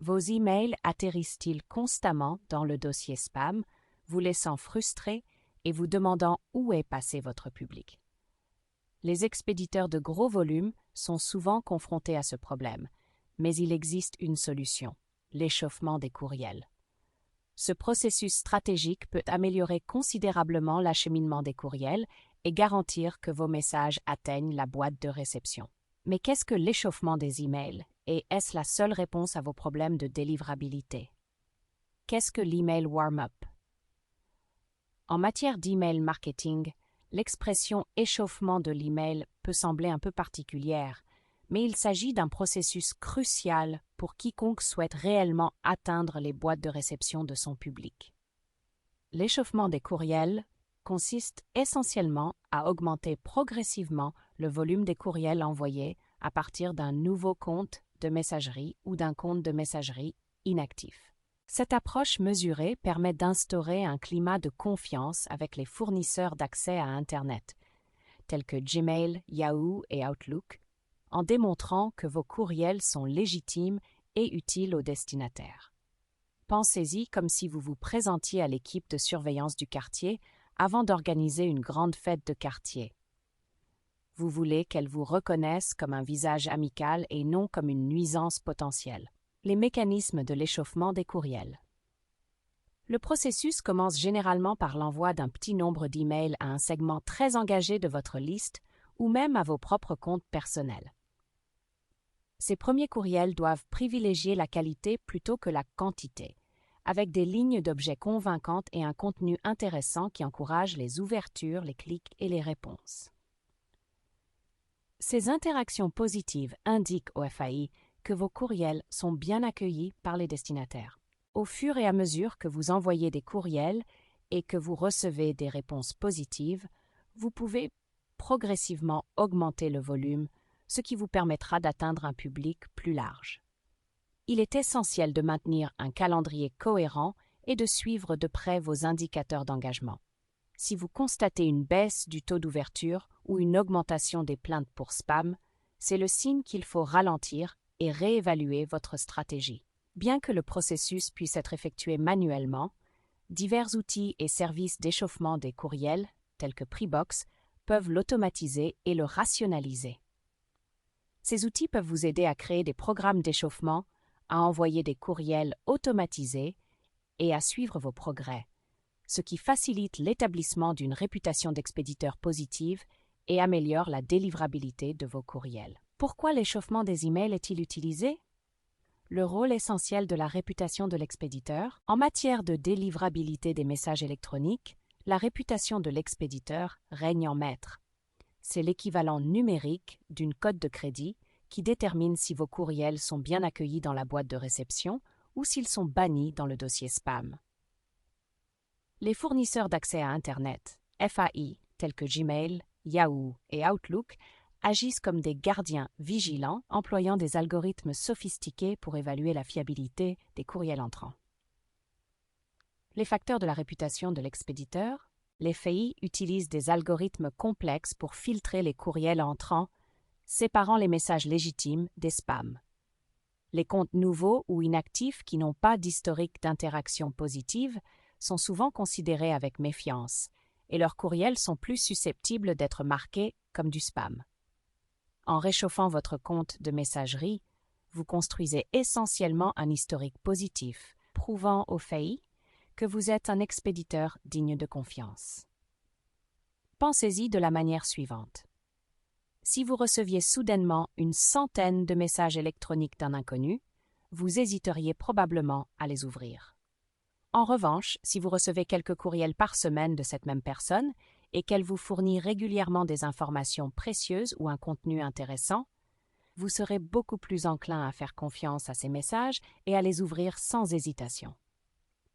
Vos emails atterrissent-ils constamment dans le dossier spam, vous laissant frustré et vous demandant où est passé votre public? Les expéditeurs de gros volumes sont souvent confrontés à ce problème, mais il existe une solution: l'échauffement des courriels. Ce processus stratégique peut améliorer considérablement l'acheminement des courriels et garantir que vos messages atteignent la boîte de réception. Mais qu'est-ce que l'échauffement des emails et est-ce la seule réponse à vos problèmes de délivrabilité? Qu'est-ce que l'email warm-up? En matière d'email marketing, l'expression échauffement de l'email peut sembler un peu particulière, mais il s'agit d'un processus crucial pour quiconque souhaite réellement atteindre les boîtes de réception de son public. L'échauffement des courriels consiste essentiellement à augmenter progressivement le volume des courriels envoyés à partir d'un nouveau compte de messagerie ou d'un compte de messagerie inactif. Cette approche mesurée permet d'instaurer un climat de confiance avec les fournisseurs d'accès à Internet, tels que Gmail, Yahoo et Outlook, en démontrant que vos courriels sont légitimes et utiles aux destinataires. Pensez-y comme si vous vous présentiez à l'équipe de surveillance du quartier avant d'organiser une grande fête de quartier. Vous voulez qu'elle vous reconnaisse comme un visage amical et non comme une nuisance potentielle. Les mécanismes de l'échauffement des courriels. Le processus commence généralement par l'envoi d'un petit nombre d'emails à un segment très engagé de votre liste ou même à vos propres comptes personnels. Ces premiers courriels doivent privilégier la qualité plutôt que la quantité, avec des lignes d'objets convaincantes et un contenu intéressant qui encourage les ouvertures, les clics et les réponses. Ces interactions positives indiquent au FAI que vos courriels sont bien accueillis par les destinataires. Au fur et à mesure que vous envoyez des courriels et que vous recevez des réponses positives, vous pouvez progressivement augmenter le volume, ce qui vous permettra d'atteindre un public plus large. Il est essentiel de maintenir un calendrier cohérent et de suivre de près vos indicateurs d'engagement. Si vous constatez une baisse du taux d'ouverture ou une augmentation des plaintes pour spam, c'est le signe qu'il faut ralentir et réévaluer votre stratégie. Bien que le processus puisse être effectué manuellement, divers outils et services d'échauffement des courriels, tels que Preebox, peuvent l'automatiser et le rationaliser. Ces outils peuvent vous aider à créer des programmes d'échauffement, à envoyer des courriels automatisés et à suivre vos progrès, ce qui facilite l'établissement d'une réputation d'expéditeur positive et améliore la délivrabilité de vos courriels. Pourquoi l'échauffement des emails est-il utilisé? Le rôle essentiel de la réputation de l'expéditeur. En matière de délivrabilité des messages électroniques, la réputation de l'expéditeur règne en maître. C'est l'équivalent numérique d'une cote de crédit qui détermine si vos courriels sont bien accueillis dans la boîte de réception ou s'ils sont bannis dans le dossier spam. Les fournisseurs d'accès à Internet, FAI, tels que Gmail, Yahoo et Outlook, agissent comme des gardiens vigilants, employant des algorithmes sophistiqués pour évaluer la fiabilité des courriels entrants. Les facteurs de la réputation de l'expéditeur. Les FAI utilisent des algorithmes complexes pour filtrer les courriels entrants, séparant les messages légitimes des spams. Les comptes nouveaux ou inactifs qui n'ont pas d'historique d'interaction positive sont souvent considérés avec méfiance, et leurs courriels sont plus susceptibles d'être marqués comme du spam. En réchauffant votre compte de messagerie, vous construisez essentiellement un historique positif, prouvant au FAI que vous êtes un expéditeur digne de confiance. Pensez-y de la manière suivante. Si vous receviez soudainement une centaine de messages électroniques d'un inconnu, vous hésiteriez probablement à les ouvrir. En revanche, si vous recevez quelques courriels par semaine de cette même personne et qu'elle vous fournit régulièrement des informations précieuses ou un contenu intéressant, vous serez beaucoup plus enclin à faire confiance à ces messages et à les ouvrir sans hésitation.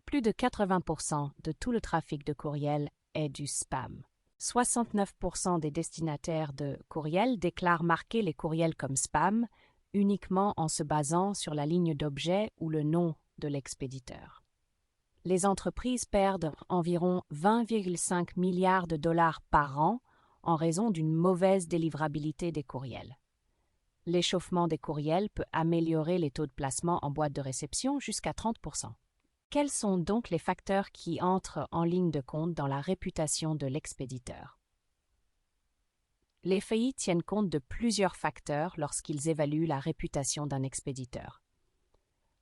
Plus de 80% de tout le trafic de courriel est du spam. 69% des destinataires de courriels déclarent marquer les courriels comme spam uniquement en se basant sur la ligne d'objet ou le nom de l'expéditeur. Les entreprises perdent environ 20,5 milliards de dollars par an en raison d'une mauvaise délivrabilité des courriels. L'échauffement des courriels peut améliorer les taux de placement en boîte de réception jusqu'à 30%. Quels sont donc les facteurs qui entrent en ligne de compte dans la réputation de l'expéditeur? Les FAI tiennent compte de plusieurs facteurs lorsqu'ils évaluent la réputation d'un expéditeur.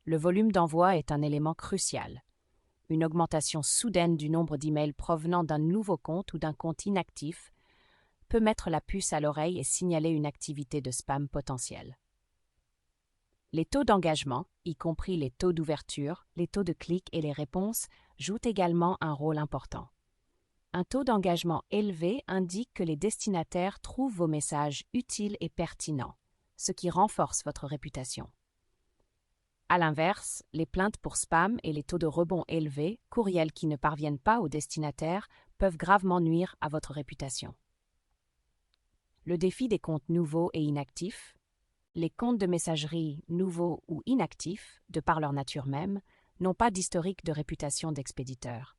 Le volume d'envoi est un élément crucial. Une augmentation soudaine du nombre d'emails provenant d'un nouveau compte ou d'un compte inactif peut mettre la puce à l'oreille et signaler une activité de spam potentielle. Les taux d'engagement, y compris les taux d'ouverture, les taux de clic et les réponses, jouent également un rôle important. Un taux d'engagement élevé indique que les destinataires trouvent vos messages utiles et pertinents, ce qui renforce votre réputation. À l'inverse, les plaintes pour spam et les taux de rebond élevés, courriels qui ne parviennent pas aux destinataires, peuvent gravement nuire à votre réputation. Le défi des comptes nouveaux et inactifs. Les comptes de messagerie nouveaux ou inactifs, de par leur nature même, n'ont pas d'historique de réputation d'expéditeur.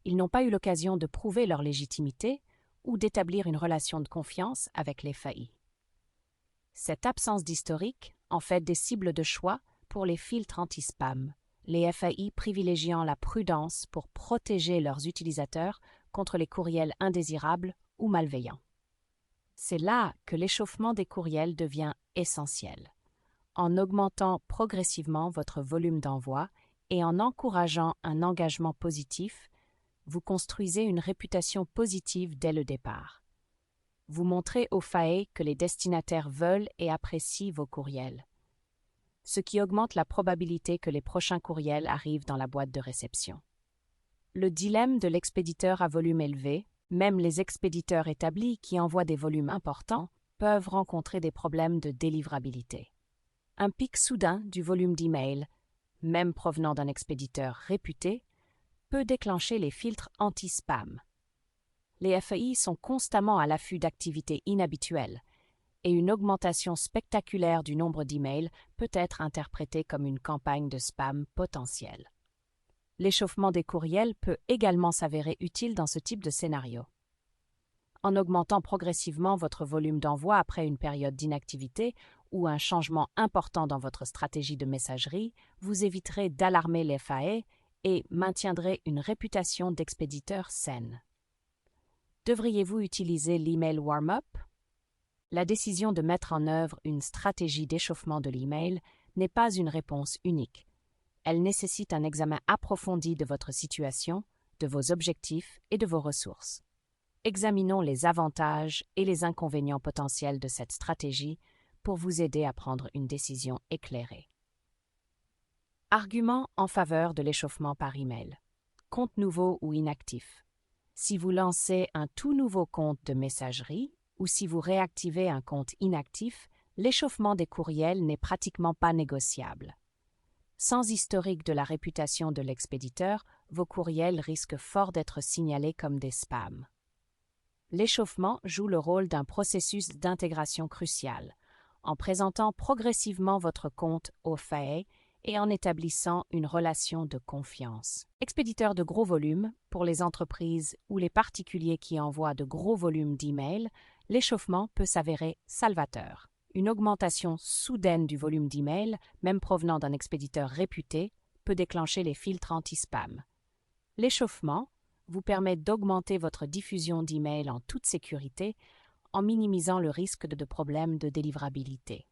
Ils n'ont pas eu l'occasion de prouver leur légitimité ou d'établir une relation de confiance avec les FAI. Cette absence d'historique en fait des cibles de choix pour les filtres anti-spam, les FAI privilégiant la prudence pour protéger leurs utilisateurs contre les courriels indésirables ou malveillants. C'est là que l'échauffement des courriels devient essentiel. En augmentant progressivement votre volume d'envoi et en encourageant un engagement positif, vous construisez une réputation positive dès le départ. Vous montrez aux FAI que les destinataires veulent et apprécient vos courriels, ce qui augmente la probabilité que les prochains courriels arrivent dans la boîte de réception. Le dilemme de l'expéditeur à volume élevé. Même les expéditeurs établis qui envoient des volumes importants peuvent rencontrer des problèmes de délivrabilité. Un pic soudain du volume d'emails, même provenant d'un expéditeur réputé, peut déclencher les filtres anti-spam. Les FAI sont constamment à l'affût d'activités inhabituelles et une augmentation spectaculaire du nombre d'emails peut être interprétée comme une campagne de spam potentielle. L'échauffement des courriels peut également s'avérer utile dans ce type de scénario. En augmentant progressivement votre volume d'envoi après une période d'inactivité ou un changement important dans votre stratégie de messagerie, vous éviterez d'alarmer les FAI et maintiendrez une réputation d'expéditeur saine. Devriez-vous utiliser l'email warm-up? La décision de mettre en œuvre une stratégie d'échauffement de l'email n'est pas une réponse unique. Elle nécessite un examen approfondi de votre situation, de vos objectifs et de vos ressources. Examinons les avantages et les inconvénients potentiels de cette stratégie pour vous aider à prendre une décision éclairée. Arguments en faveur de l'échauffement par email. Compte nouveau ou inactif. Si vous lancez un tout nouveau compte de messagerie ou si vous réactivez un compte inactif, l'échauffement des courriels n'est pratiquement pas négociable. Sans historique de la réputation de l'expéditeur, vos courriels risquent fort d'être signalés comme des spams. L'échauffement joue le rôle d'un processus d'intégration crucial, en présentant progressivement votre compte au FAI et en établissant une relation de confiance. Expéditeur de gros volumes, pour les entreprises ou les particuliers qui envoient de gros volumes d'emails, l'échauffement peut s'avérer salvateur. Une augmentation soudaine du volume d'emails, même provenant d'un expéditeur réputé, peut déclencher les filtres anti-spam. L'échauffement vous permet d'augmenter votre diffusion d'emails en toute sécurité en minimisant le risque de problèmes de délivrabilité.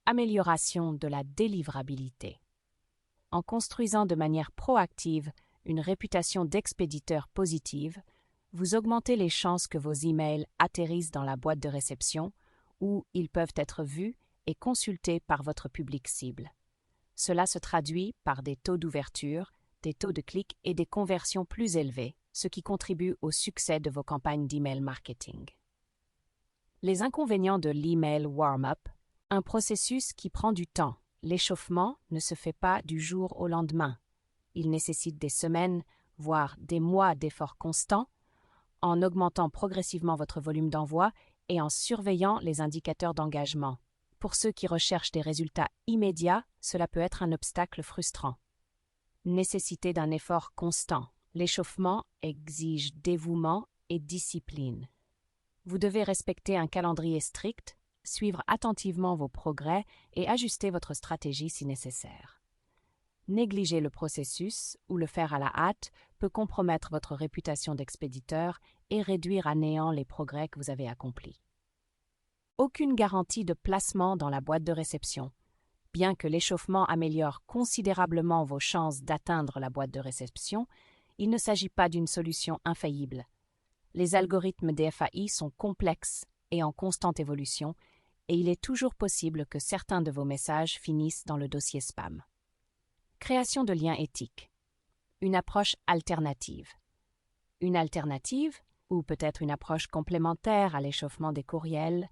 Amélioration de la délivrabilité. En construisant de manière proactive une réputation d'expéditeur positive, vous augmentez les chances que vos emails atterrissent dans la boîte de réception où ils peuvent être vus et consultés par votre public cible. Cela se traduit par des taux d'ouverture, des taux de clic et des conversions plus élevés, ce qui contribue au succès de vos campagnes d'email marketing. Les inconvénients de l'email warm-up. Un processus qui prend du temps. L'échauffement ne se fait pas du jour au lendemain. Il nécessite des semaines, voire des mois d'efforts constants, en augmentant progressivement votre volume d'envoi et en surveillant les indicateurs d'engagement. Pour ceux qui recherchent des résultats immédiats, cela peut être un obstacle frustrant. Nécessité d'un effort constant. L'échauffement exige dévouement et discipline. Vous devez respecter un calendrier strict, suivre attentivement vos progrès et ajuster votre stratégie si nécessaire. Négliger le processus ou le faire à la hâte peut compromettre votre réputation d'expéditeur et réduire à néant les progrès que vous avez accomplis. Aucune garantie de placement dans la boîte de réception. Bien que l'échauffement améliore considérablement vos chances d'atteindre la boîte de réception, il ne s'agit pas d'une solution infaillible. Les algorithmes des FAI sont complexes et en constante évolution, et il est toujours possible que certains de vos messages finissent dans le dossier spam. Création de liens éthiques. Une approche alternative. Une alternative, ou peut-être une approche complémentaire à l'échauffement des courriels,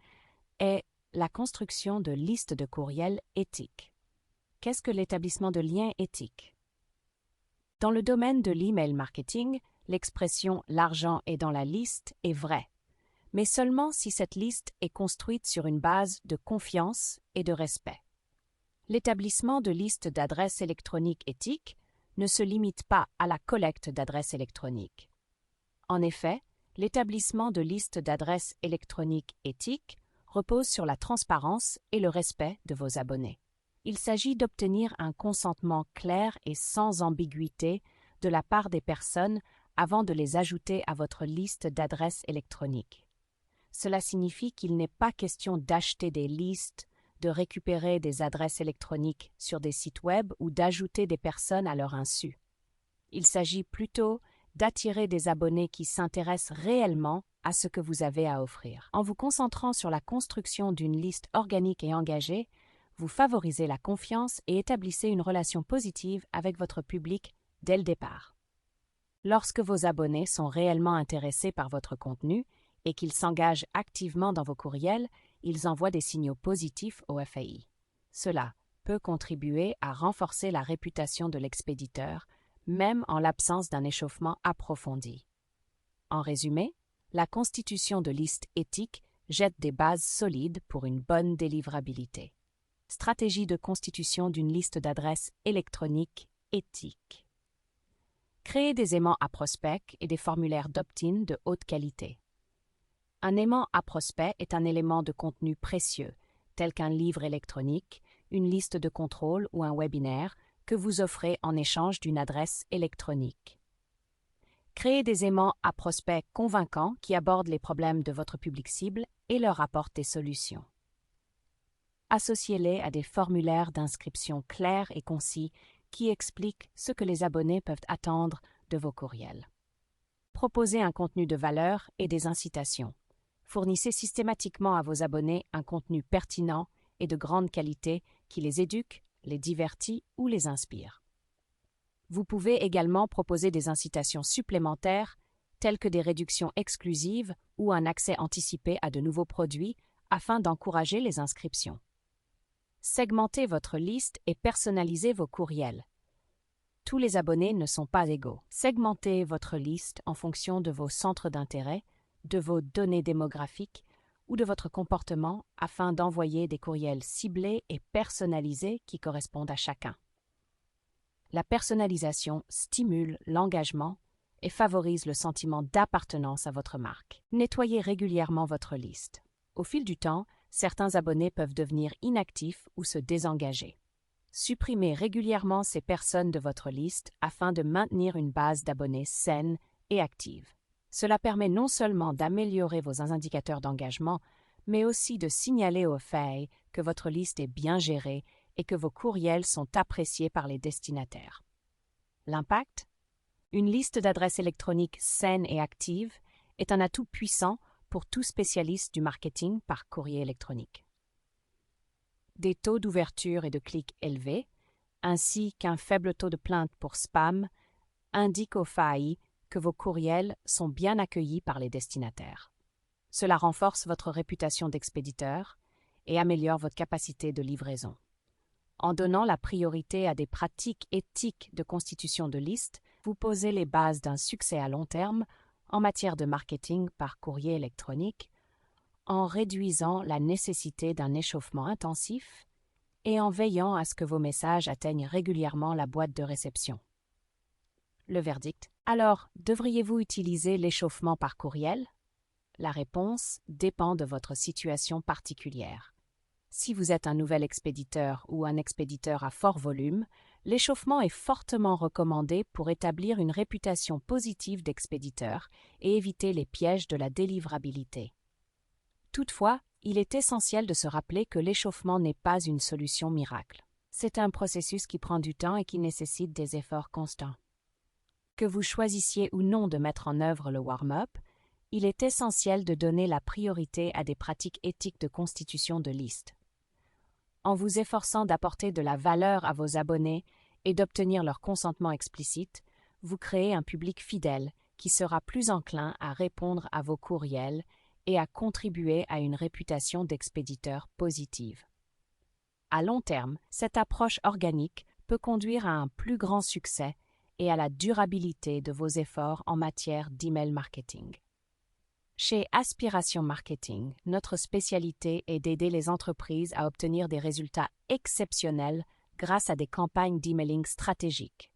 est la construction de listes de courriels éthiques. Qu'est-ce que l'établissement de liens éthiques? Dans le domaine de l'email marketing, l'expression « l'argent est dans la liste » est vraie, mais seulement si cette liste est construite sur une base de confiance et de respect. L'établissement de listes d'adresses électroniques éthiques ne se limite pas à la collecte d'adresses électroniques. En effet, l'établissement de listes d'adresses électroniques éthiques repose sur la transparence et le respect de vos abonnés. Il s'agit d'obtenir un consentement clair et sans ambiguïté de la part des personnes avant de les ajouter à votre liste d'adresses électroniques. Cela signifie qu'il n'est pas question d'acheter des listes, de récupérer des adresses électroniques sur des sites web ou d'ajouter des personnes à leur insu. Il s'agit plutôt d'attirer des abonnés qui s'intéressent réellement à ce que vous avez à offrir. En vous concentrant sur la construction d'une liste organique et engagée, vous favorisez la confiance et établissez une relation positive avec votre public dès le départ. Lorsque vos abonnés sont réellement intéressés par votre contenu et qu'ils s'engagent activement dans vos courriels, ils envoient des signaux positifs au FAI. Cela peut contribuer à renforcer la réputation de l'expéditeur, même en l'absence d'un échauffement approfondi. En résumé, la constitution de listes éthiques jette des bases solides pour une bonne délivrabilité. Stratégie de constitution d'une liste d'adresses électroniques éthiques. Créer des aimants à prospects et des formulaires d'opt-in de haute qualité. Un aimant à prospect est un élément de contenu précieux, tel qu'un livre électronique, une liste de contrôle ou un webinaire que vous offrez en échange d'une adresse électronique. Créez des aimants à prospects convaincants qui abordent les problèmes de votre public cible et leur apportent des solutions. Associez-les à des formulaires d'inscription clairs et concis qui expliquent ce que les abonnés peuvent attendre de vos courriels. Proposez un contenu de valeur et des incitations. Fournissez systématiquement à vos abonnés un contenu pertinent et de grande qualité qui les éduque, les divertit ou les inspire. Vous pouvez également proposer des incitations supplémentaires, telles que des réductions exclusives ou un accès anticipé à de nouveaux produits afin d'encourager les inscriptions. Segmentez votre liste et personnalisez vos courriels. Tous les abonnés ne sont pas égaux. Segmentez votre liste en fonction de vos centres d'intérêt, de vos données démographiques ou de votre comportement afin d'envoyer des courriels ciblés et personnalisés qui correspondent à chacun. La personnalisation stimule l'engagement et favorise le sentiment d'appartenance à votre marque. Nettoyez régulièrement votre liste. Au fil du temps, certains abonnés peuvent devenir inactifs ou se désengager. Supprimez régulièrement ces personnes de votre liste afin de maintenir une base d'abonnés saine et active. Cela permet non seulement d'améliorer vos indicateurs d'engagement, mais aussi de signaler au FAI que votre liste est bien gérée et que vos courriels sont appréciés par les destinataires. L'impact? Une liste d'adresses électroniques saine et active est un atout puissant pour tout spécialiste du marketing par courrier électronique. Des taux d'ouverture et de clics élevés, ainsi qu'un faible taux de plainte pour spam, indiquent au FAI que vos courriels sont bien accueillis par les destinataires. Cela renforce votre réputation d'expéditeur et améliore votre capacité de livraison. En donnant la priorité à des pratiques éthiques de constitution de listes, vous posez les bases d'un succès à long terme en matière de marketing par courrier électronique, en réduisant la nécessité d'un échauffement intensif et en veillant à ce que vos messages atteignent régulièrement la boîte de réception. Le verdict. Alors, devriez-vous utiliser l'échauffement par courriel? La réponse dépend de votre situation particulière. Si vous êtes un nouvel expéditeur ou un expéditeur à fort volume, l'échauffement est fortement recommandé pour établir une réputation positive d'expéditeur et éviter les pièges de la délivrabilité. Toutefois, il est essentiel de se rappeler que l'échauffement n'est pas une solution miracle. C'est un processus qui prend du temps et qui nécessite des efforts constants. Que vous choisissiez ou non de mettre en œuvre le warm-up, il est essentiel de donner la priorité à des pratiques éthiques de constitution de liste. En vous efforçant d'apporter de la valeur à vos abonnés et d'obtenir leur consentement explicite, vous créez un public fidèle qui sera plus enclin à répondre à vos courriels et à contribuer à une réputation d'expéditeur positive. À long terme, cette approche organique peut conduire à un plus grand succès et à la durabilité de vos efforts en matière d'email marketing. Chez Aspiration Marketing, notre spécialité est d'aider les entreprises à obtenir des résultats exceptionnels grâce à des campagnes d'emailing stratégiques.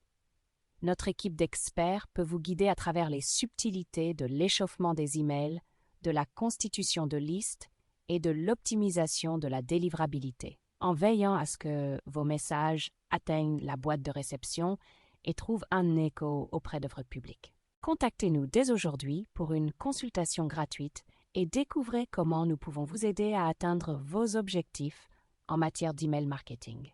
Notre équipe d'experts peut vous guider à travers les subtilités de l'échauffement des emails, de la constitution de listes et de l'optimisation de la délivrabilité, en veillant à ce que vos messages atteignent la boîte de réception et trouvent un écho auprès de votre public. Contactez-nous dès aujourd'hui pour une consultation gratuite et découvrez comment nous pouvons vous aider à atteindre vos objectifs en matière d'email marketing.